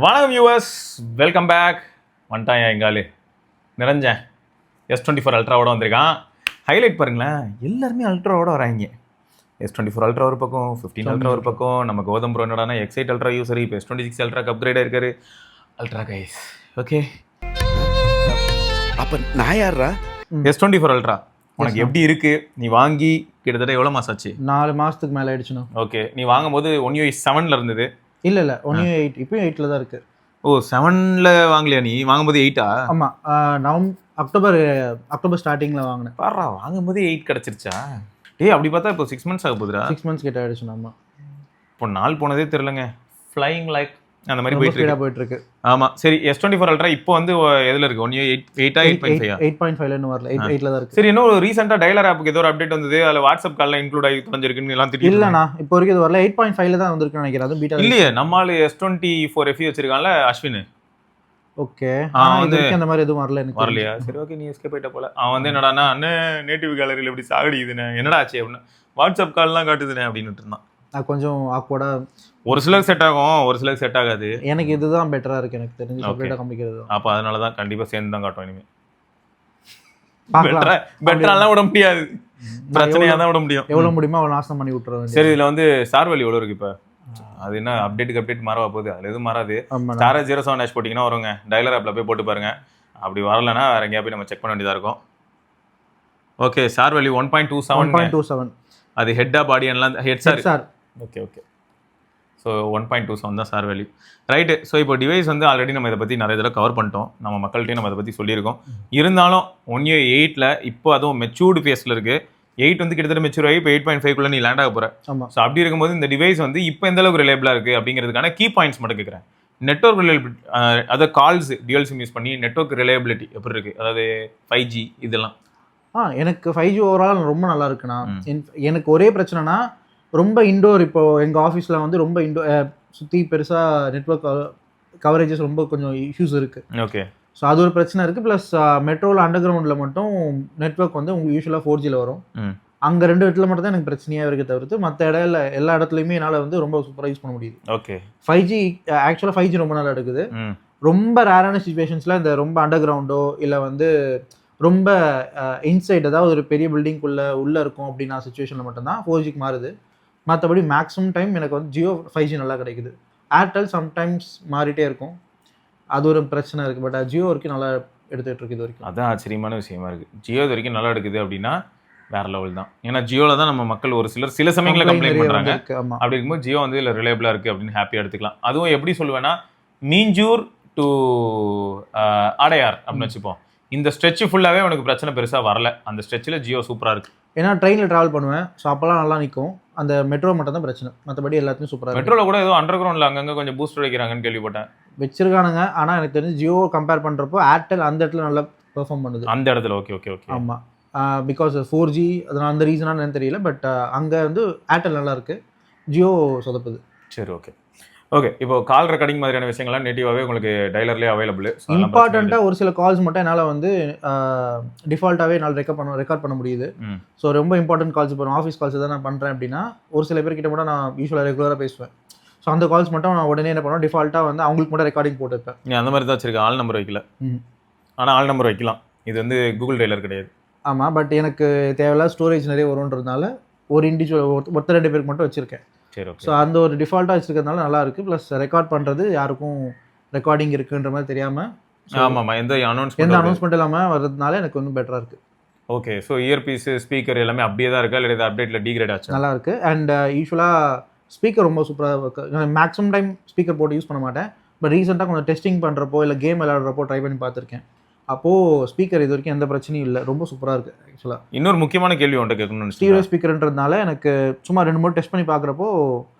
வணக்கம் viewers, welcome back. வந்துட்டான் எங்காலு நிறைஞ்சேன். S24 அல்ட்ராவோட வந்திருக்கான். ஹைலைட் பாருங்களேன், எல்லாருமே அல்ட்ராவோட வராங்க. S24 அல்ட்ரா ஒரு பக்கம், 15 அல்ட்ரா ஒரு பக்கம். நம்ம கௌதம் ப்ரோ என்னடானா X8 அல்ட்ரா யூசர், இப்போ S26 அல்ட்ராக்கு அப்கிரேட் இருக்காரு. Ultra guys, okay. அப்ப நான் யாரா? S24 அல்ட்ரா உனக்கு எப்படி இருக்கு? நீ வாங்கி கிட்டத்தட்ட எவ்வளோ மாசம் ஆச்சு? 4 மாசத்துக்கு மேலே ஆயிடுச்சுண்ணா. ஓகே, நீ வாங்கும்போது 1UI 7ல இருந்தது. இல்லை 1UI 8, இப்பயும் 8ல தான் இருக்கு. ஓ, 7ல வாங்கலையா? நீ வாங்கும்போது 8ஆ? ஆமாம், அக்டோபர் ஸ்டார்டிங்கில் வாங்கினேன். பாரா, வாங்கும்போது 8 கிடச்சிருச்சா? அப்படி பார்த்தா இப்போ 6 மந்த்ஸ் ஆக போகுதுடா. 6 மந்த்ஸ் கிட்ட ஆயிடுச்சுண்ணா. ஆமாம், இப்போ நாள் போனதே தெரிலங்க. ஃப்ளைங் லைக் அந்த மாதிரி போயிட்டு இருக்கு. ஆமாம், சரி. S24 அல்ட்ரா இப்போ வந்து எதில் இருக்கு? 1UI 8ஆ 8.5ஆ? 8.5ல வரல, 8ல தான் இருக்கு. சரி, இன்னும் ஒரு ரீசெண்டாக டைலர் ஆப்புக்கு ஏதோ ஒரு அப்டேட் வந்தது. அதில் வாட்ஸ்அப் காலில் இன்க்ளூட் ஆகி தொலைஞ்சிருக்குன்னு எல்லாம் தெரியும். இல்லைண்ணா, இப்போ வரைக்கும் இது வரல. 8.5ல தான் வந்திருக்குன்னு நினைக்கிறேன். அது பீட்டா இல்லையே. நம்மளால S24 FE வச்சிருக்கான்ல அஸ்வின். ஓகே, வந்து அந்த மாதிரி எதுவும் வரல, எனக்கு வரலையா? சரி, ஓகே, நீ எஸ்கேப் ஆயிட்ட போல. அவன் வந்து என்னடானா, அண்ணன் நேட்டிவ் கேலரியில் எப்படி சாகடிக்குதுண்ணே, என்னடா ஆச்சு அப்படின்னு, வாட்ஸ்அப் கால்லாம் காட்டுதுண்ணே அப்படின்னு இருந்தான். நான் கொஞ்சம் ஆக்வர்டா. ஒரு சிலருக்கு செட் ஆகும், ஒரு சிலருக்கு செட் ஆகாது. எனக்கு இதுதான் பெட்டரா இருக்கு, எனக்கு தெரிஞ்சு. செப்பரேட்டா காமிக்கிறது. அப்போ அதனால தான் கண்டிப்பாக சேர்ந்து தான் காட்டும் இனிமேல். பெட்டராலாம் விட முடியாது, பிரச்சனையாக தான் விட முடியும். எவ்வளோ முடியுமோ அவ்வளோ நாசம் பண்ணி விட்டுருவேன். சரி, இதில் வந்து ஸ்டார் வேல்யூ எவ்வளோ இருக்கு இப்போ? அது என்ன அப்டேட் மாறவா போகுது? அதில் எதுவும் மாறாது. ஸ்டார் 07 போட்டிங்கன்னா வருங்க. டைலர் ஆப்பில் போய் போட்டு பாருங்க. அப்படி வரலன்னா வேற எங்கேயா போய் நம்ம செக் பண்ண வேண்டியதாக இருக்கும். Okay, star value 1.27. அது ஹெட்டா பாடி எல்லாம் ஹெட் சார். ஓகே. ஸோ 1.27 தான் ஸ்டார் வேல்யூ, ரைட்டு. ஸோ இப்போ டிவைஸ் வந்து ஆல்ரெடி நம்ம இதை பற்றி நிறைய தடவை கவர் பண்ணிட்டோம். நம்ம மக்கள்கிட்டையும் நம்ம இதை பற்றி சொல்லியிருக்கோம். இருந்தாலும் 1UI 8ல இப்போ அதுவும் மெச்சூர்டு ஃபேஸில் இருக்குது. 8 வந்து கிட்டத்தட்ட மெச்சூர் ஆகி இப்போ 8.5குள்ளே நீ லேண்ட் ஆக போகிற. ஸோ அப்படி இருக்கும்போது இந்த டிவைஸ் வந்து இப்போ எந்த அளவுக்கு ரிலேபிளாக இருக்குது அப்படிங்கிறதுக்கான கீ பாயிண்ட்ஸ் மட்டும் கேட்குறேன். நெட்வொர்க் ரிலேபிலிட்டி, அதாவது கால்ஸ் டியூவல் சிம் யூஸ் பண்ணி நெட்வொர்க் ரிலேபிலிட்டி எப்படி இருக்குது? அதாவது 5G இதெல்லாம். எனக்கு 5G ஓவரால் ரொம்ப நல்லா இருக்குண்ணா. எனக்கு ஒரே பிரச்சனைனா, ரொம்ப இண்டோர். இப்போ எங்கள் ஆஃபீஸில் வந்து ரொம்ப சுற்றி பெருசாக நெட்வொர்க் கவரேஜஸ் ரொம்ப கொஞ்சம் இஷ்யூஸ் இருக்குது. ஓகே, ஸோ அது ஒரு பிரச்சனை இருக்குது. ப்ளஸ் மெட்ரோவில் அண்டர் கிரவுண்டில் மட்டும் நெட்வொர்க் வந்து உங்களுக்கு யூஸ்வலாக 4Gல வரும். அங்கே 2 இடத்துல மட்டும் தான் எனக்கு பிரச்சனையாக இருக்குது, தவிர்த்து மற்ற எல்லா இடத்துலையுமே என்னால் வந்து ரொம்ப சூப்பராக யூஸ் பண்ண முடியுது. ஓகே, 5G ஆக்சுவலாக 5G ரொம்ப நல்லா எடுக்குது. ரொம்ப ரேரான சுச்சுவேஷன்ஸில் இந்த ரொம்ப அண்டர் கிரவுண்டோ இல்லை வந்து ரொம்ப இன்சைட், அதாவது ஒரு பெரிய பில்டிங்குள்ளே இருக்கும் அப்படின்னா சுச்சுவேஷனில் மட்டும்தான் 4Gக்கு மாறுது. மற்றபடி மேக்ஸிமம் டைம் எனக்கு வந்து ஜியோ 5G நல்லா கிடைக்குது. ஏர்டெல் சம்டைம்ஸ் மாறிட்டே இருக்கும், அது ஒரு பிரச்சனை இருக்குது. பட் ஜியோ வரைக்கும் நல்லா எடுத்துகிட்டு இருக்குது இது வரைக்கும். அதான் ஆச்சரியமான விஷயமா இருக்குது. ஜியோ இது வரைக்கும் நல்லா எடுக்குது அப்படின்னா வேற லெவல் தான். ஏன்னா ஜியோவில் தான் நம்ம மக்கள் ஒரு சில சமயங்களில் கம்ப்ளைண்ட் பண்ணுறாங்க. அப்படி இருக்கும்போது ஜியோ வந்து இதில் ரிலேபிளாக இருக்குது அப்படின்னு ஹாப்பியாக எடுத்துக்கலாம். அதுவும் எப்படி சொல்லுவேன்னா, மீஞ்சூர் டு அடையார் அப்படின்னு வச்சுப்போம். இந்த ஸ்ட்ரெச் ஃபுல்லாகவே உனக்கு பிரச்சனை பெருசாக வரல. அந்த ஸ்ட்ரெச்சில் ஜியோ சூப்பராக இருக்குது. ஏன்னா ட்ரெயினில் ட்ராவல் பண்ணுவேன், ஸோ அப்போல்லாம் நல்லா நிற்கும். அந்த மெட்ரோ மட்டும் தான் பிரச்சனை, மற்றபடி எல்லாத்தையும் சூப்பராக. மெட்ரோவில் கூட ஏதோ அண்டர் கிரவுண்டில் அங்கங்கே கொஞ்சம் பூஸ்டர் வைக்கிறாங்கன்னு கேள்விப்பட்டேன். வச்சிருக்கானுங்க, ஆனால் எனக்கு தெரிஞ்சு ஜியோ கம்பேர் பண்ணுறப்போ ஏர்டெல் அந்த இடத்துல நல்லா பெர்ஃபார்ம் பண்ணுது. அந்த இடத்துல ஓகே. ஆமாம், பிகாஸ் 4G அதனால் அந்த ரீசனாக எனக்கு தெரியல. பட் அங்கே வந்து ஏர்டெல் நல்லா இருக்குது, ஜியோ சொதப்புது. சரி, ஓகே. இப்போ கால் ரெக்கார்டிங் மாதிரியான விஷயங்கள்லாம் நேட்டிவாகவே உங்களுக்கு டைலர்லேயே அவைலபிள். இம்பார்ட்டண்ட்டாக ஒரு சில கால்ஸ் மட்டும் என்னால் வந்து டிஃபால்ட்டாகவே என்னால் ரெக்கார்ட் பண்ண முடியுது. ஸோ ரொம்ப இம்பார்ட்டன்ட் கால்ஸ், இப்போ ஆஃபீஸ் கால்ஸ் தான் நான் பண்ணுறேன் அப்படின்னா, ஒரு சில பேர்கிட்ட மட்டும் நான் யூஸ்வலாக ரெகுலராக பேசுவேன். ஸோ அந்த கால்ஸ் மட்டும் நான் உடனே என்ன பண்ணுவேன், டிஃபால்ட்டாக வந்து அவங்களுக்கு மட்டும் ரெக்கார்டிங் போட்டுருப்பேன். நீ அந்த மாதிரி தான் வச்சிருக்கேன், ஆல் நம்பர் வைக்கல. ஆனால் ஆல் நம்பர் வைக்கலாம், இது வந்து கூகுள் டைலர் கிடையாது. ஆமாம், பட் எனக்கு தேவையில்லாத ஸ்டோரேஜ் நிறைய வரும்ன்றதுனால ஒரு இண்டிவிஜுவல் ஒருத்தர் 2 பேருக்கு மட்டும் வச்சுருக்கேன். சரி, ஓகே. ஸோ அந்த ஒரு டிஃபால்ட்டாக வச்சுருக்கிறதுனால நல்லா இருக்குது. ப்ளஸ் ரெக்கார்ட் பண்ணுறது யாருக்கும் ரெக்கார்டிங் இருக்குன்ற மாதிரி தெரியாமல், ஆமாம், எந்த அனௌன்ஸ்மெண்ட் இல்லாமல் வர்றதுனால எனக்கு வந்து பெட்டராக இருக்குது. ஓகே. ஸோ இயர்பீஸ் ஸ்பீக்கர் எல்லாமே அப்படியே தான் இருக்கா, இல்லை அப்டேட்டில் டீக்ரேட் ஆச்சு? நல்லா இருக்குது. அண்ட் யூஸ்வலாக ஸ்பீக்கர் ரொம்ப சூப்பராக இருக்குது. மேக்ஸிமம் டைம் ஸ்பீக்கர் போட்டு யூஸ் பண்ண மாட்டேன். பட் ரீசெண்டாக கொஞ்சம் டெஸ்டிங் பண்ணுறப்போ இல்லை கேம் விளையாடுறப்போ ட்ரை பண்ணி பார்த்துருக்கேன். அப்போது ஸ்பீக்கர் இது வரைக்கும் எந்த பிரச்சனையும் இல்லை, ரொம்ப சூப்பராக இருக்குது. ஆக்சுவலாக இன்னொரு முக்கியமான கேள்வி ஒன்று கேட்கணும்னு, ஸ்டீரியோ ஸ்பீக்கர்ன்றதுனால எனக்கு சும்மா 2-3 டெஸ்ட் பண்ணி பார்க்குறப்போ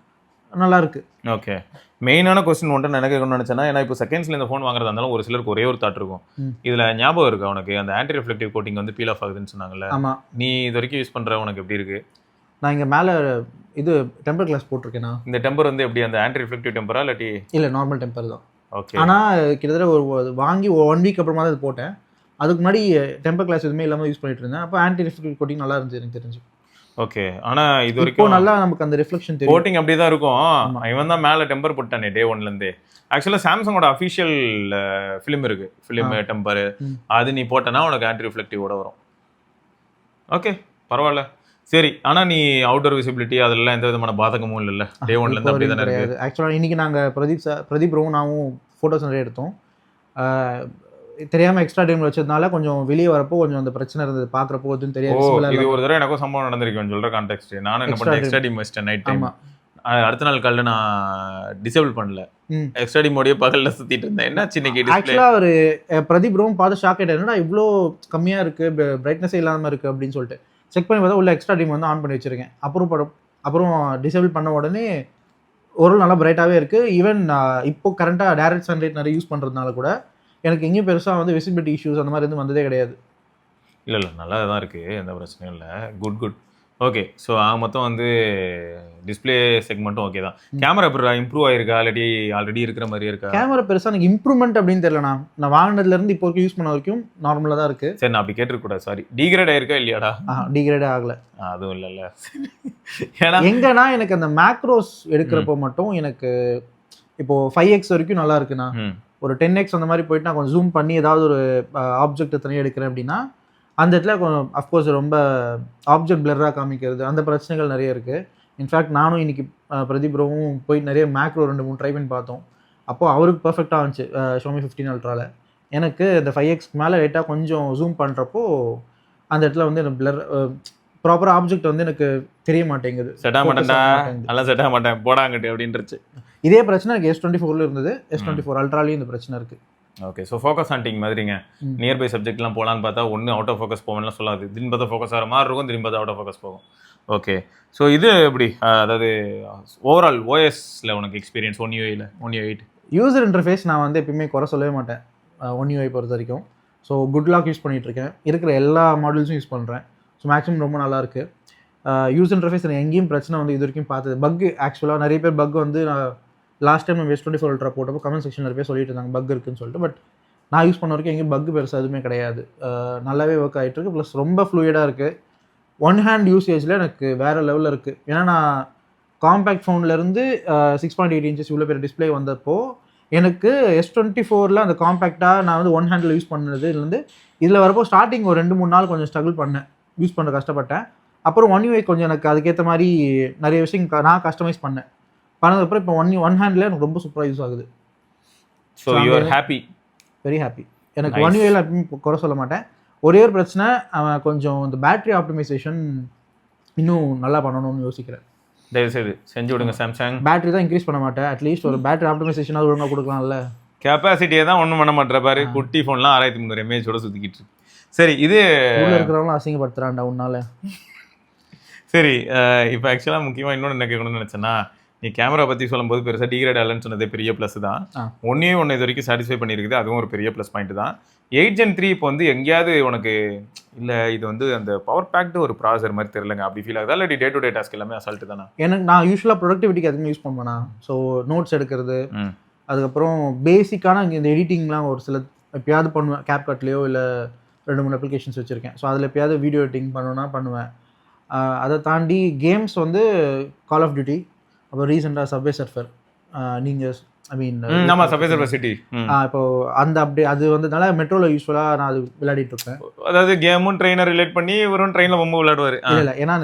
நல்லா இருக்குது. ஓகே. மெயினான கொஸ்டின் ஒன்று நான் என்ன கேட்கணும்னு நினச்சேன்னா, ஏன்னா இப்போ செகண்ட்ஸில் இந்த ஃபோன் வாங்குறதா இருந்தாலும் ஒரு சிலருக்கு ஒரே ஒரு தாட் இருக்கும். இதில் ஞாபகம் இருக்கா உனக்கு, அந்த ஆன்டி ரிஃப்ளெக்டிவ் கோட்டிங் வந்து பீல் ஆஃப் ஆகுதுன்னு சொன்னாங்கல்ல? ஆமாம். நீ இது வரைக்கும் யூஸ் பண்ணுற உனக்கு எப்படி இருக்குது? நான் இங்கே மேலே இது டெம்பர் கிளாஸ் போட்டிருக்கேனா. இந்த டெம்பர் வந்து எப்படி, அந்த ஆன்டி ரிஃப்ளெக்டிவ் டெம்பரா இல்லாட்டி? இல்லை, நார்மல் டெம்பர் தான். ஓகே. ஆனால் கிட்டத்தட்ட ஒரு வாங்கி 1 வீக் அப்புறமா தான் இது போட்டேன். அதுக்கு முன்னாடி டெம்பர் கிளாஸ் எதுவுமே இல்லாமல் யூஸ் பண்ணிட்டு இருந்தேன். அப்போ ஆன்டி ரிஃப்ளெக்டிவ் கோட்டிங் நல்லா இருந்துச்சு எனக்கு தெரிஞ்சு. ஓகே. ஆனா இது இப்போ வரைக்கும் நல்லா நமக்கு அந்த ரிஃப்ளெக்ஷன் தெரியும். கோட்டிங் அப்படியே தான் இருக்கும். இவன் தான் மேல டெம்பர் போட்டானே டே 1ல இருந்தே. ஆக்சுவலா சாம்சங்கோட அஃபிஷியல் ஃபிலிம் இருக்கு, ஃபிலிம் டெம்பர். அது நீ போட்டனா உனக்கு ஆன்டி ரிஃப்ளெக்டிவோட வரும். ஓகே பரவாயில்ல. சரி, ஆனா நீ அவுட்டோர் விசிபிலிட்டி அதெல்லாம் எந்த விதமான பாதகமும் இல்லைல்ல? டே 1ல இருந்து அப்படியே தானே இருக்கு. ஆக்சுவலாக இன்னைக்கு நாங்கள் பிரதீப் ரோவும் நானும் ஃபோட்டோஸ் நிறைய எடுத்தோம். தெரியாமல் எக்ஸ்ட்ரா டைமில் வச்சதுனால கொஞ்சம் வெளியே வரப்போ கொஞ்சம் அந்த பிரச்சனை இருந்தது, பார்க்குறப்போ எதுவும் தெரியாது. இது ஒரு தடவை எனக்கும் சம்பவம் நடந்திருக்கேன் சொல்கிற கான்டெக்ட். நானும் என்ன பண்ணேன், எக்ஸ்ட்ரா டைம் வச்சிட்டேன் நைட் டைம். அடுத்த நாள் காலையில் நான் டிசேபிள் பண்ணல, எக்ஸ்ட்ரா டைமோடய பகலில் சுற்றிட்டு இருந்தேன். என்ன சின்ன ஆக்சுவலாக ஒரு பிரதீப் ரோவும் பார்த்து ஷாக் ஆகிட்டேன், என்னடா இவ்வளோ கம்மியாக இருக்குது, பிரைட்னஸே இல்லாமல் இருக்குது அப்படின்னு சொல்லிட்டு செக் பண்ணி பார்த்தா உள்ள எக்ஸ்ட்ரா டைம் வந்து ஆன் பண்ணி வச்சிருக்கேன். அப்புறம் டிசேபிள் பண்ண உடனே ஓரளவு நல்லா பிரைட்டாகவே இருக்குது. ஈவன் இப்போ கரண்ட்டாக டைரக்ட் சன்லைட் நிறைய யூஸ் பண்ணுறதுனால கூட எனக்கு எங்கேயும் பெருசாக வந்து விசிபிலிட்டி இஷ்யூஸ் அந்த மாதிரி எதுவும் வந்ததே கிடையாது. இல்லை நல்லா தான் இருக்குது, எந்த பிரச்சனையும் இல்லை. குட். ஓகே. ஸோ மொத்தம் வந்து டிஸ்பிளே செக்மெண்ட்டும் ஓகே தான். கேமரா எப்படி இம்ப்ரூவ் ஆயிருக்கா இல்லாட்டி ஆல்ரெடி இருக்கிற மாதிரியே இருக்கா? கேமரா பெருசாக எனக்கு இம்ப்ரூவ்மெண்ட் அப்படின்னு தெரியலண்ணா. நான் வாங்கினதுலேருந்து இப்போ வரைக்கும் யூஸ் பண்ண வரைக்கும் நார்மலாக தான் இருக்குது. சரி, நான் அப்படி கேட்டுருக்கூடாது, சாரி. டிகிரேட் ஆயிருக்கா இல்லையாடா? டிகிரேடே ஆகலை. அதுவும் இல்லைல்ல. ஏன்னா எங்கன்னா எனக்கு அந்த மேக்ரோஸ் எடுக்கிறப்போ மட்டும் எனக்கு இப்போ 5x வரைக்கும் நல்லா இருக்குண்ணா. ஒரு 10x அந்த மாதிரி போயிட்டு நான் கொஞ்சம் ஜூம் பண்ணி ஏதாவது ஒரு ஆப்ஜெக்ட் தனியாக எடுக்கிறேன் அப்படின்னா அந்த இடத்துல கொஞ்சம் அஃப்கோர்ஸ் ரொம்ப ஆப்ஜெக்ட் பிளராக காமிக்கிறது, அந்த பிரச்சனைகள் நிறைய இருக்குது. இன்ஃபேக்ட் நானும் இன்னைக்கு பிரதீப் ரோவும் போயிட்டு நிறைய மேக்ரோ 2-3 ட்ரை பண்ணி பார்த்தோம். அப்போது அவருக்கு பர்ஃபெக்டாக இருந்துச்சு Xiaomi 15 Ultraல. எனக்கு இந்த 5x மேலே லைட்டாக கொஞ்சம் ஜூம் பண்ணுறப்போ அந்த இடத்துல வந்து எனக்கு பிளர் ப்ராப்பராக ஆப்ஜெக்ட் வந்து எனக்கு தெரிய மாட்டேங்குது. செட் ஆக மாட்டேன்டா, நல்லா செட் ஆக மாட்டேன் போடாங்கட்டு அப்படின்ட்டுருச்சு. இதே பிரச்சனை எனக்கு S24ல இருந்தது, S24 Ultraலையும் இந்த பிரச்சனை இருக்குது. ஓகே. ஸோ ஃபோக்கஸ் ஹண்டிங் மாதிரிங்க, நியர்பை சப்ஜெக்ட்லாம் போகலான்னு பார்த்தா ஒன்று அவுட் ஆஃப் ஃபோக்கஸ் போவேன்லாம் சொல்லாது, திரும்பி பார்த்தா ஃபோக்கஸ் ஆகிற மாதிரி இருக்கும், திரும்பி பார்த்தா அவுட் ஆஃப் ஃபோக்கஸ் போகும். ஓகே. ஸோ இது எப்படி, அதாவது ஓவரால் ஓஎஸில் உனக்கு experience one UI 8 user interface நான் வந்து எப்பயுமே குறை சொல்லவே மாட்டேன் ஒன் UI பொறுத்த வரைக்கும். ஸோ குட் லாக் யூஸ் பண்ணிகிட்ருக்கேன், இருக்கிற எல்லா மாடல்ஸும் யூஸ் பண்ணுறேன். ஸோ மேக்ஸிமம் ரொம்ப நல்லாயிருக்கு. யூசர் இன்டர்ஃபேஸ் எனக்கு எங்கேயும் பிரச்சனை வந்து இது வரைக்கும் பார்த்தது. பக் ஆக்சுவலாக நிறைய பேர் பக் வந்து லாஸ்ட் டைம் நம்ம S24 Ultra போட்டப்போ கமெண்ட் செக்ஷன் நிறைய பேர் சொல்லிட்டு இருந்தாங்க பக் இருக்குன்னு சொல்லிட்டு. பட் நான் யூஸ் பண்ண வரைக்கும் எங்கேயும் பக் பெருசாக எதுவுமே கிடையாது. நல்லாவே ஒர்க் ஆகிட்டு இருக்கு. ப்ளஸ் ரொம்ப ஃப்ளூயிடாக இருக்குது. ஒன் ஹேண்ட் யூசேஜில் எனக்கு வேறு லெவலில் இருக்குது. ஏன்னா நான் காம்பேக்ட் ஃபோன்லேருந்து 6.8 inches இவ்வளோ பேர் டிஸ்பிளே வந்தப்போ எனக்கு S24ல் அந்த காம்பேக்டாக நான் வந்து ஒன் ஹேண்டில் யூஸ் பண்ணதுலேருந்து இதில் வரப்போ ஸ்டார்டிங் ஒரு 2-3 நாள் கொஞ்சம் ஸ்ட்ரகிள் பண்ணேன், யூஸ் பண்ண கஷ்டப்பட்டேன். அப்புறம் ஒன் UI கொஞ்சம் எனக்கு அதுக்கேற்ற மாதிரி நிறைய விஷயம் நான் கஸ்டமைஸ் பண்ணதுக்கப்புறம் இப்போ ஒன் ஹேண்டில் எனக்கு ரொம்ப சூப்பராக யூஸ் ஆகுது. So you are happy? Very happy. எனக்கு ஒன் UIயில் எப்பயும் குறை சொல்ல மாட்டேன். ஒரே ஒரு பிரச்சனை, அவன் கொஞ்சம் இந்த பேட்டரி ஆப்டிமைசேஷன் இன்னும் நல்லா பண்ணணும்னு யோசிக்கிறேன். தயவுசெய்து செஞ்சு விடுங்க சாம்சங். பேட்டரி தான் இன்க்ரீஸ் பண்ண மாட்டேன், அட்லீஸ்ட் ஒரு பேட்டரி ஆப்டிமைசேஷனாக ஒழுங்காக கொடுக்கலாம்ல. கெப்பாசிட்டியை தான் ஒன்றும் பண்ண மாட்டேற பாரு. குட்டி ஃபோன்லாம் 6300 mAh சுற்றிக்கிட்டு இருக்கு. சரி, இது உள்ள இருக்கிறவங்களும் அசிங்கப்படுத்துறான்டா உன்னால. சரி, இப்போ ஆக்சுவலாக முக்கியமாக இன்னொன்று என்ன கேட்கணும்னு நினச்சேன்னா, நீ கேமரா பற்றி சொல்லும்போது பெருசாக டிகிரேட் ஆகலன்னு சொன்னதே பெரிய ப்ளஸ் தான். ஒன்று இது வரைக்கும் சாட்டிஸ்ஃபை பண்ணியிருக்குது, அதுவும் ஒரு பெரிய ப்ளஸ் பாயிண்ட் தான். 8 Gen 3 இப்போ வந்து எங்கேயாவது உனக்கு இல்லை இது வந்து அந்த பவர் பேக்டு ஒரு ப்ராசர் மாதிரி தெரியலங்க அப்படி ஃபீல் ஆகுதா, இல்லாட்டி டே டு டே டாஸ்க் எல்லாமே அசால்ட்டு தானே? எனக்கு நான் யூஸ்வலாக ப்ரொடக்டிவிட்டிக்கு அதுவுமே யூஸ் பண்ணுவேண்ணா. ஸோ நோட்ஸ் எடுக்கிறது, அதுக்கப்புறம் பேசிக்கான இங்கே இந்த எடிட்டிங்லாம் ஒரு சில எப்பயாவது பண்ணுவேன். கேப்கட்லேயோ இல்லை 2-3 அப்ளிகேஷன்ஸ் வச்சுருக்கேன். ஸோ அதில் எப்பயாவது வீடியோ எடிட்டிங் பண்ணணும்னா பண்ணுவேன். அதை தாண்டி கேம்ஸ் வந்து கால் ஆஃப் டியூட்டி, அப்புறம் ரீசெண்டாக சப்வே சர்ஃபர், நீங்கள் ஐ மீன் ஆமாம் சப்வே சர்ஃபர் சிட்டி, இப்போ அந்த அது வந்ததுனால மெட்ரோவில் யூஸ்வலாக நான் அது விளையாடிட்டு இருப்பேன். அதாவது கேமும் ட்ரெயினை ரிலேட் பண்ணி ஒரு ட்ரெயினில் ரொம்ப விளையாடுவார். இல்லை, ஏன்னா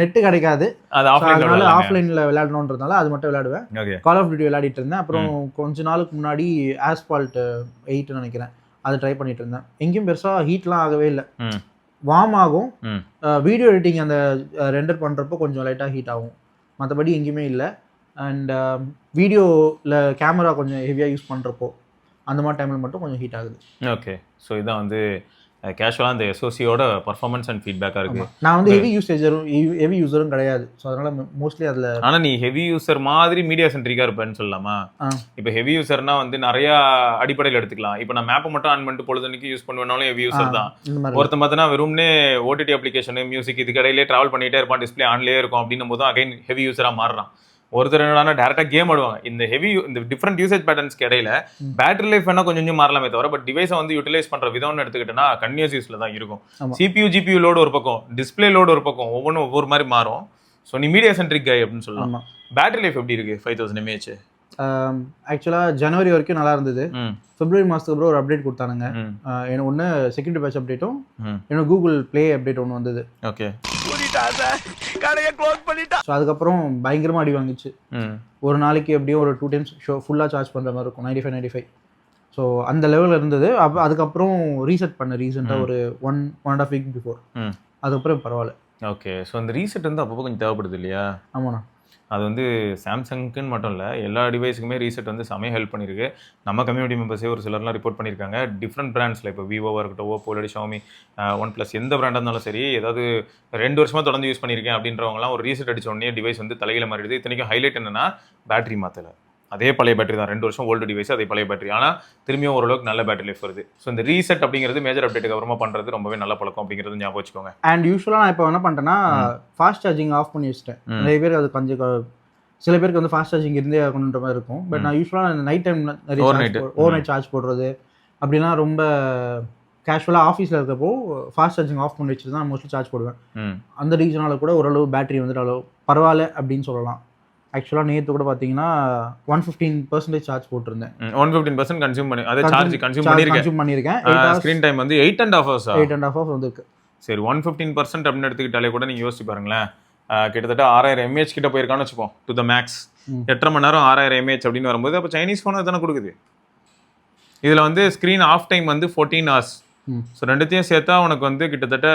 நெட்டு கிடைக்காது, அதனால ஆஃப்லைனில் விளையாடணுன்றதுனால அது மட்டும் விளையாடுவேன். கால் ஆஃப் டியூட்டி விளையாடிட்டு இருந்தேன். அப்புறம் கொஞ்ச நாளுக்கு முன்னாடி ஆஸ்பால்ட் 8 நினைக்கிறேன், அதை ட்ரை பண்ணிட்டு இருந்தேன். எங்கேயும் பெருசாக ஹீட்லாம் ஆகவே இல்லை, வார்ம் ஆகும். வீடியோ எடிட்டிங் அந்த ரெண்டர் பண்ணுறப்போ கொஞ்சம் லைட்டாக ஹீட் ஆகும், மற்றபடி எங்கேயுமே இல்லை. அண்ட் வீடியோவில் கேமரா கொஞ்சம் ஹெவியாக யூஸ் பண்ணுறப்போ அந்த மாதிரி டைமில் மட்டும் கொஞ்சம் ஹீட் ஆகுது. ஓகே. ஸோ இதான் வந்து கேஷுவலாக அந்த SOCயோட பர்ஃபார்மன்ஸ் அண்ட் ஃபீட்பேக்காக இருக்குது. நான் வந்து ஹெவி யூஸரும் கிடையாது, ஸோ அதனால் மோஸ்ட்லி அதில். ஆனால் நீ ஹெவி யூஸர் மாதிரி மீடியா சென்ட்ரிக்காக இருப்பேன்னு சொல்லலாமா? இப்போ ஹெவி யூஸர்னா வந்து நிறையா அடிப்படையில் எடுத்துக்கலாம். இப்போ நான் மேப்பை மட்டும் ஆன் பண்ணிட்டு பொழுதுனைக்கு யூஸ் பண்ணுவேனாலும் ஹெவி யூஸர் தான். ஒருத்தன் பார்த்தனா வெறும்னே OTT அப்ளிகேஷனு மியூசிக் இதுக்கு இடையிலே ட்ராவல் பண்ணிகிட்டே இருப்பான், டிஸ்பிளே ஆன்லேயே இருக்கும் அப்படின்னும் போதும் அகைன் ஹெவி யூஸராக மாறுறான். ஒருத்தர் என்னன்னா டேரக்டா கேம் ஆடுவாங்க. இந்த டிஃப்ரெண்ட் யூசேஜ் பேட்டர்ன்ஸ்க்கு இடையில பேட்டரி லைஃப் வேணா கொஞ்சம் கொஞ்சம் மாறலாமே தவிர, பட் டிவைஸை வந்து யூட்டிலைஸ் பண்ற விதம்னு எடுத்துக்கிட்டோம்னா கன்டினியூஸ் யூஸ்ல தான் இருக்கும். CPU GPU லோடு ஒரு பக்கம், டிஸ்பிளே லோடு ஒரு பக்கம், ஒவ்வொன்றும் ஒவ்வொரு மாதிரி மாறும். ஸோ நீ மீடியா சென்ட்ரிக் கை அப்படின்னு சொல்லலாம். பேட்டரி லைஃப் எப்படி இருக்கு 5000 mAh? ஆக்சுவலாக ஜனவரி வரைக்கும் நல்லா இருந்தது. பிப்ரவரி மாதத்துக்கு அப்புறம் ஒரு அப்டேட் கொடுத்தானுங்க. எனக்கு ஒன்று செக்யூரிட்டி பேட்ச் அப்டேட்டும் எனக்கு கூகுள் ப்ளே அப்டேட் ஒன்று வந்தது. ஓகே, ஸோ அதுக்கப்புறம் பயங்கரமாக அடி வாங்கிச்சு. ஒரு நாளைக்கு எப்படியும் ஒரு 2 times ஃபுல்லாக சார்ஜ் பண்ணுற மாதிரி இருக்கும், 95. ஸோ அந்த லெவலில் இருந்தது. அதுக்கப்புறம் ரீசெட் பண்ண ரீசெண்டாக ஒரு 1.5 week பிஃபோர். அதுக்கப்புறம் பரவாயில்ல. ஓகே, ஸோ அந்த ரீசெட் வந்து அப்பப்போ கொஞ்சம் தேவைப்படுது இல்லையா? ஆமாண்ணா. அது வந்து சாம்சங்குன்னு மட்டும் இல்லை, எல்லா டிவைஸுக்குமே ரீசெட் வந்து செமையாக ஹெல்ப் பண்ணியிருக்கு. நம்ம கம்யூனிட்டி மெம்பர்ஸே ஒரு சிலர்லாம் ரிப்போர்ட் பண்ணியிருக்காங்க. டிஃப்ரெண்ட் பிராண்ட்ஸில் இப்போ விவோவாக இருக்கட்டும், ஓப்போ இல்லாட்டி ஷாமி, OnePlus எந்த பிராண்டாக இருந்தாலும் சரி, ஏதாவது 2 வருஷமாக தொடர்ந்து யூஸ் பண்ணியிருக்கேன் அப்படின்றவங்களாம் ஒரு ரீசெட் அடிச்ச உடனே டிவைஸ் வந்து தலையில மாறிடுது. இத்தனைக்கும் ஹைலைட் என்னன்னா பேட்டரி மாற்றலை, அதே பழைய பேட்டரி தான். 2 வருஷம் ஓல்டு டிவைஸ், அதே பழைய பேட்டரி. ஆனால் திரும்பியும் ஓரளவுக்கு நல்ல பேட்டரி லைஃப் வருது. ஸோ இந்த ரீசெட் அப்படிங்கிறது மேஜர் அப்டேட்டுக்கு அப்புறமா பண்ணுறது ரொம்பவே நல்ல பழக்கம் அப்படிங்கிறது ஞாபகம் வச்சுக்கோங்க. அண்ட் யூஸ்வலாக நான் இப்போ என்ன பண்ணிட்டேன்னா ஃபாஸ்ட் சார்ஜிங் ஆஃப் பண்ணி வச்சிட்டேன். நிறைய பேர் அது கொஞ்சம் சில பேருக்கு வந்து ஃபாஸ்ட் சார்ஜிங் இருந்தே ஆகணுன்ற மாதிரி இருக்கும். பட் நான் யூஸ்வலாக நைட் டைம் நிறைய ஓவர் நைட் சார்ஜ் போடுறது அப்படின்னா ரொம்ப கேஷுவலாக ஆஃபீஸில் இருக்கப்போ ஃபாஸ்ட் சார்ஜிங் ஆஃப் பண்ணி வச்சுட்டு தான் மோஸ்ட்லி சார்ஜ் போடுவேன். அந்த ரீசனால கூட ஓரளவு பேட்டரி வந்துட்டு அளவு பரவாயில்ல அப்படின்னு சொல்லலாம். ஆக்சுவலாக நேற்று கூட பார்த்தீங்கன்னா 115% சார்ஜ் போட்டிருந்தேன். 115% கன்சியூம் பண்ணி அதை சார்ஜ் கன்சியூம் பண்ணியிருக்கேன். ஸ்க்ரீன் டைம் வந்து 8.5 hours. 8.5 hours வந்துருக்கு. சரி, 115% அப்படின்னு எடுத்துக்கிட்டாலே கூட நீங்கள் யோசிச்சு பாருங்களேன். கிட்டத்தட்ட 6000 mAh கிட்ட போயிருக்கான்னு வச்சுப்போம், டு த மேக்ஸ். 8.5 மணி நேரம் 6000 mAh அப்படின்னு வரும்போது அப்போ சைனீஸ் ஃபோன் தானே கொடுக்குது. இதில் வந்து ஸ்க்ரீன் ஆஃப் டைம் வந்து 14 hours. ஸோ ரெண்டுத்தையும் சேர்த்தா உனக்கு வந்து கிட்டத்தட்ட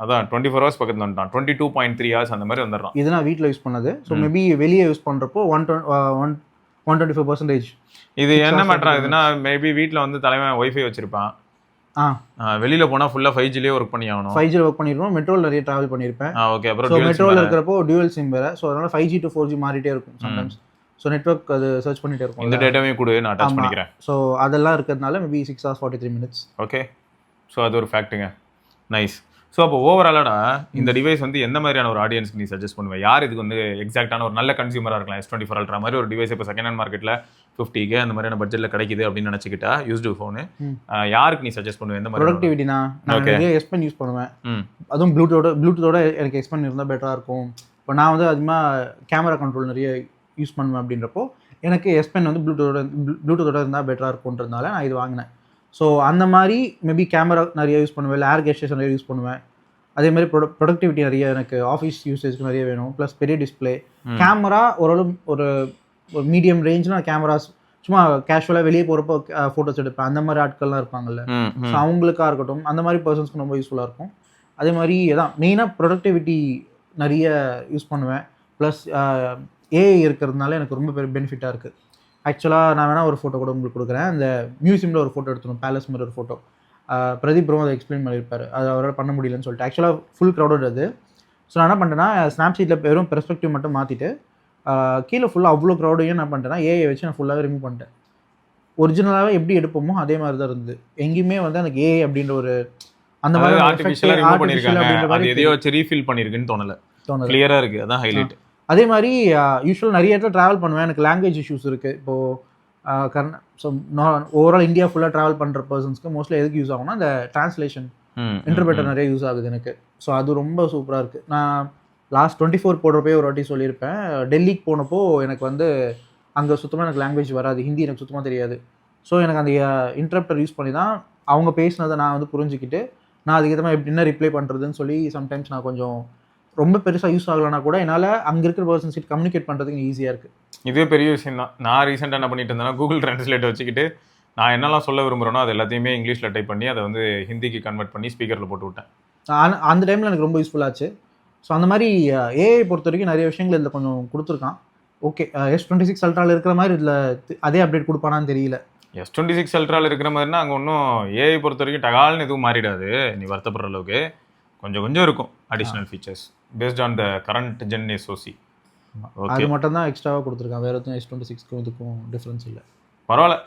அதான் 24 hours பக்கத்தில் வந்துட்டான். 22.3 hours அந்த மாதிரி வந்துடுறான். இது நான் வீட்டில் யூஸ் பண்ணது. ஸோ மேபி வெளியே யூஸ் பண்ணுறப்போ 125%. இது என்ன மேட்டர் ஆகுதுன்னா, மேபி வீட்டில் வந்து தலைவன் ஒய்ஃபை வச்சிருப்பான், வெளியில போனா ஃபுல்லா 5Gலயே ஒர்க் பண்ணி ஆகணும். 5G ஒர்க் பண்ணிருக்கோம். மெட்ரோல நிறைய டிராவல் பண்ணிருப்பேன். ஓகே, அப்புறம் மெட்ரோல இருக்கிறப்போ டுவல் சிம் வேற. சோ அதனால 5G to 4G மாறிட்டே இருக்கும் சம்டைம்ஸ். சோ நெட்வொர்க் அது சர்ச் பண்ணிட்டே இருக்கும். இந்த டேட்டாவே கூட நான் அட்டாச் பண்ணிக்கிறேன். சோ அதெல்லாம் இருக்கிறதுனால maybe 6 hours 43 minutes. Okay, so அது ஒரு ஃபேக்ட்டுங்க. நைஸ். ஸோ அப்போ ஓவராலாடா இந்த டிவைஸ் வந்து எந்த மாதிரியான ஒரு ஆடியன்ஸ்க்கு நீ சஜஸ்ட் பண்ணுவேன்? யார் இதுக்கு வந்து எக்ஸாக்டான ஒரு நல்ல கன்சியூமராக இருக்கலாம்? S24 Ultra மாதிரி ஒரு டிவைஸ் இப்போ செகண்ட் ஹேண்ட் மார்க்கெட்டில் 50K அந்த மாதிரியான பட்ஜெட்டில் கிடைக்குது அப்படின்னு நினச்சிக்கிட்டா யூஸ்டு ஃபோனு யாருக்கு நீ சஜஸ்ட் பண்ணுவேன்? எந்த மாதிரி ப்ரொடக்டிவிட்டினா நான் நிறைய எக்ஸ்பென் யூஸ் பண்ணுவேன். அதுவும் ப்ளூடூத்தோட எனக்கு எக்ஸ்பென் இருந்தால் பெட்டராக இருக்கும். இப்போ நான் வந்து அதிகமாக கேமரா கண்ட்ரோல் நிறைய யூஸ் பண்ணுவேன். அப்படின்றப்போ எனக்கு எக்ஸ்பென் வந்து ப்ளூடூத்தோட இருந்தால் பெட்டராக இருக்கும்ன்றதுனால நான் இது வாங்கினேன். ஸோ அந்த மாதிரி மேபி கேமரா நிறைய யூஸ் பண்ணுவேன், இல்லை ஏர் கெஸ்டேஷன் நிறைய யூஸ் பண்ணுவேன். அதே மாதிரி ப்ரொடக்டிவிட்டி நிறைய எனக்கு ஆஃபீஸ் யூசேஜ்க்கு நிறைய வேணும். ப்ளஸ் பெரிய டிஸ்பிளே, கேமரா ஓரளவு ஒரு மீடியம் ரேஞ்ச்னா கேமராஸ் சும்மா கேஷுவலாக வெளியே போகிறப்போ ஃபோட்டோஸ் எடுப்பேன். அந்த மாதிரி ஆட்கள்லாம் இருப்பாங்கல்ல, ஸோ அவங்களுக்காக இருக்கட்டும், அந்த மாதிரி பர்சன்ஸ்க்கு ரொம்ப யூஸ்ஃபுல்லாக இருக்கும். அதே மாதிரி அதான் மெயினாக ப்ரொடக்டிவிட்டி நிறைய யூஸ் பண்ணுவேன். ப்ளஸ் ஏஐ இருக்கிறதுனால எனக்கு ரொம்ப பெரிய பெனிஃபிட்டாக இருக்குது. ஆக்சுவலாக நான் வேணால் ஒரு ஃபோட்டோ கூட உங்களுக்கு கொடுக்குறேன். அந்த மியூசியமில் ஒரு ஃபோட்டோ எடுத்துணும், பேலஸ் மாதிரி ஒரு ஃபோட்டோ. பிரதீப் ப்ரோ அதை எக்ஸ்பிளைன் பண்ணியிருப்பார். அது அவரால் பண்ண முடியலன்னு சொல்லிட்டு. ஆக்சுவலாக ஃபுல் க்ரௌடட் அது. ஸோ நான் என்ன பண்ணிட்டேன்னா ஸ்னாப்சீட்டில் வெறும் பெர்ஸ்பெக்டிவ் மட்டும் மாற்றிட்டு கீழே ஃபுல்லாக அவ்வளோ க்ரௌடையும் என்ன பண்ணிட்டேன்னா ஏஐ வச்சு நான் ஃபுல்லாகவே ரிமூவ் பண்ணிட்டேன். ஒரிஜினலாகவே எப்படி எடுப்போமோ அதே மாதிரி தான் இருந்தது. எங்கேயுமே வந்து எனக்கு ஏஐ அப்படின்ற ஒரு அந்த மாதிரி எதையோ வச்சு ரீஃபில் பண்ணியிருக்குன்னு தோணலை. கிளியராக இருக்குது, அதான் ஹைலைட். அதே மாதிரி யூஸ்வலாக நிறைய இடத்துல ட்ராவல் பண்ணுவேன். எனக்கு லாங்குவேஜ் இஷ்யூஸ் இருக்குது. இப்போது ஸோ நான் ஓவரால் இந்தியா ஃபுல்லாக ட்ராவல் பண்ணுற பர்சன்ஸ்க்கு மோஸ்ட்லி எதுக்கு யூஸ் ஆகும்னா இந்த ட்ரான்ஸ்லேஷன் இன்டர்பிரேட்டர் நிறைய யூஸ் ஆகுது எனக்கு. ஸோ அது ரொம்ப சூப்பராக இருக்குது. நான் லாஸ்ட் 24 போடுறப்பே ஒரு வாட்டி சொல்லியிருப்பேன். டெல்லிக்கு போனப்போ எனக்கு வந்து அங்கே சுத்தமாக எனக்கு லாங்குவேஜ் வராது, ஹிந்தி எனக்கு சுத்தமாக தெரியாது. ஸோ எனக்கு அந்த இன்டர்ப்ரெட்டர் யூஸ் பண்ணி தான் அவங்க பேசினதை நான் வந்து புரிஞ்சுக்கிட்டு நான் அதுக்கேற்ற மாதிரி என்ன ரிப்ளை பண்ணுறதுன்னு சொல்லி சம்டைம்ஸ் நான் கொஞ்சம் ரொம்ப பெருசாக யூஸ் ஆகலைன்னா கூட என்னால் அங்கே இருக்கிற பர்சன்ஸ் கிட்ட கம்யூனிகேட் பண்ணுறதுக்கு ஈஸியாக இருக்குது. இதுவே பெரிய விஷயம் தான். நான் ரீசெண்டாக என்ன பண்ணிட்டு இருந்தேன்னா கூகுள் ட்ரான்ஸ்லேட் வச்சுக்கிட்டு நான் என்னெல்லாம் சொல்ல விரும்புகிறேனோ அது எல்லாத்தையுமே இங்கிலீஷில் டைப் பண்ணி அதை வந்து ஹிந்திக்கு கன்வெர்ட் பண்ணி ஸ்பீக்கரில் போட்டு விட்டேன். அந்த டைமில் எனக்கு ரொம்ப யூஸ்ஃபுல்லாச்சு. ஸோ அந்த மாதிரி ஏஐ பொறுத்த வரைக்கும் நிறைய விஷயங்கள் இதில் கொஞ்சம் கொடுத்துருக்கான். ஓகே, S26 Ultraவில் இருக்கிற மாதிரி இதில் அதே அப்டேட் கொடுப்பானான்னு தெரியல. S26 Ultraவில் இருக்கிற மாதிரினா அங்கே ஒன்றும் ஏஐ பொறுத்த வரைக்கும் டகால்னு எதுவும் மாறிடாது, நீ வருத்தப்படுற அளவுக்கு. கொஞ்சம் இருக்கும் additional features based on the current gen SoC. அது மட்டும் தான் எக்ஸ்ட்ராவாக கொடுத்துருக்கான், வேறு எதுவும் S26க்கும் இதுக்கும் டிஃப்ரென்ஸ் இல்லை. பரவாயில்ல,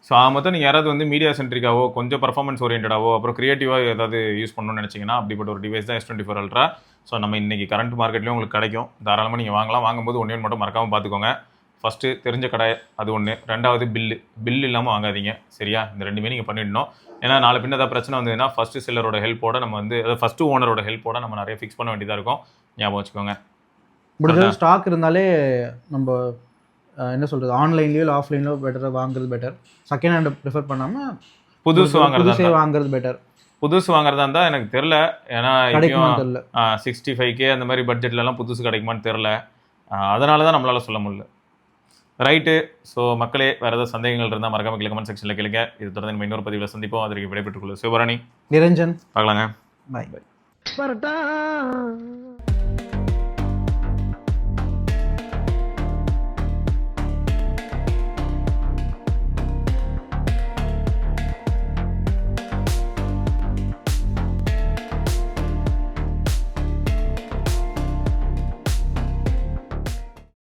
ஸோ மொத்தம் நீங்கள் யாராவது வந்து மீடியா சென்ட்ரிக்காவோ கொஞ்சம் பர்ஃபார்மன்ஸ் ஓரியன்டாவோ அப்புறம் கிரியேட்டிவாக ஏதாவது யூஸ் பண்ணணும்னு நினச்சிங்கன்னா அப்படிப்பட்ட ஒரு டிவைஸ் தான் S24 Ultra. ஸோ நம்ம இன்றைக்கி கரண்ட் மார்க்கெட்லேயும் உங்களுக்கு கிடைக்கும், தாராளமாக நீங்கள் வாங்கலாம். வாங்கும்போது ஒன்று மட்டும் மறக்காமல் பார்த்துக்கோங்க. ஃபஸ்ட்டு தெரிஞ்ச கடை அது ஒன்று, ரெண்டாவது பில்லு இல்லாமல் வாங்காதீங்க சரியா. இந்த ரெண்டுமே நீங்கள் பண்ணிடணும். ஏன்னா நாலு பின்ன ஏதாவது பிரச்சனை வந்ததுன்னா ஃபஸ்ட்டு செல்லரோட ஹெல்ப்போட நம்ம வந்து அதாவது ஃபஸ்ட்டு ஓனரோட ஹெல்ப்போட நம்ம நிறைய ஃபிக்ஸ் பண்ண வேண்டியதாக இருக்கும், ஞாபகம் வச்சுக்கோங்க. முடிஞ்சது ஸ்டாக் இருந்தாலே நம்ம என்ன சொல்கிறது, ஆன்லைன்லேயோ இல்லை ஆஃப்லைன்லையோ பெட்டராக வாங்குறது பெட்டர். செகண்ட் ஹேண்ட் ப்ரிஃபர் பண்ணாமல் புதுசு வாங்குறது பெட்டர். புதுசு வாங்குறதா இருந்தால் எனக்கு தெரில, ஏன்னா கிடைக்குமான்னு தெரியல. 65K அந்த மாதிரி பட்ஜெட்லலாம் புதுசு கிடைக்குமான்னு தெரில, அதனால தான் நம்மளால் சொல்ல முடியல. ரைட்டு. ஸோ மக்களே, வேறு ஏதாவது சந்தேகங்கள் இருந்தால் மறக்காம கீழே கமெண்ட் செக்ஷனில் கேளுங்க. இது தொடர்ந்து நம்ம இன்னொரு பதிவில் சந்திப்போம். அதற்கு விடைபெற்றுக் கொள்ளும் சிவபரணி, நிரஞ்சன். பார்க்கலாங்க. பாய்.